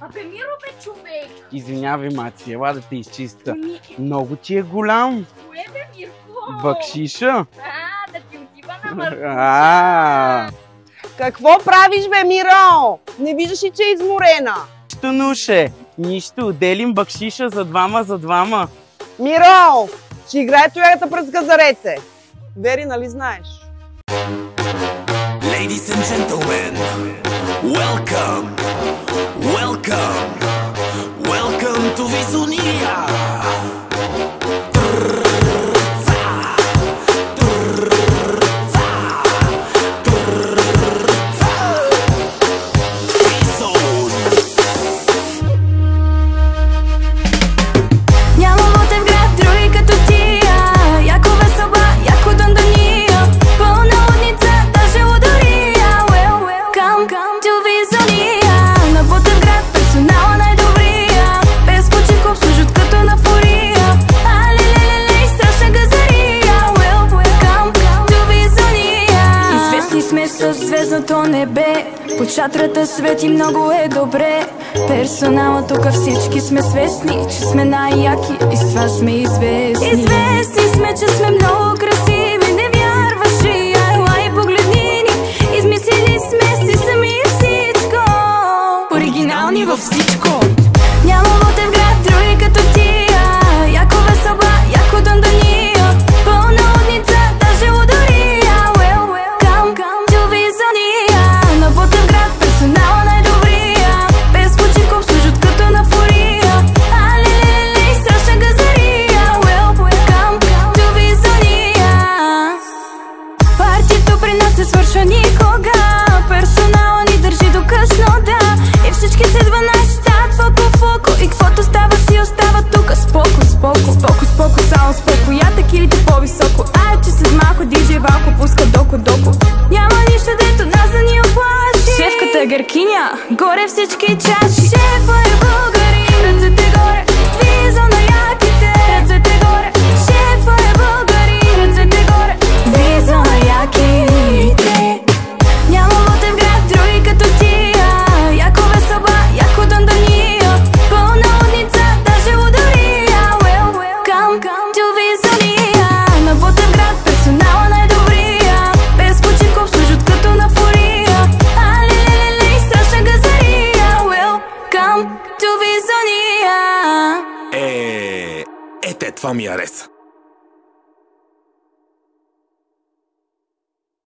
Абе, Миро, бе, човек! Извинявай, маци, ела да те изчиста. Много ти е голям. Кое, бе, Мирко? Бакшиша. Да ти отива на Маркуша. Какво правиш, бе, Миро? Не виждаш ли, че е изморена? Нищо, Нуше. Нищо. Делим бакшиша за двама. Миро! Ще играе тоягата през газарете. Вери, нали знаеш? Ladies and gentlemen, welcome to Vizunia. Със звездното небе, по чатрата свети много е добре. Персонала тук всички сме свестни, че сме най-яки и с това сме известни. Известни сме, че сме много красиви, не вярваш и ела и погледни ни. Измислили сме си сами всичко, оригинални във всичко. Няма луте в град, други като тия, яко веселба, яко дандания, пълна лудница, даже лудория. Свършва никога, персонала ни държи до късно, да. И всички се 12 стават фоко. И каквото става си остава тука. Споко, само споко. Я такилите по-високо. Че след малко диджей Валко пуска доко. Няма нищо, дето нас да ни оплаши. Шефката е гъркиня, горе всички чаши. Шефа е българин, ръцете горе. Виза на яките, ръцете горе. Шефа е българин, ръцете горе. Виза на яките. Това ми хареса.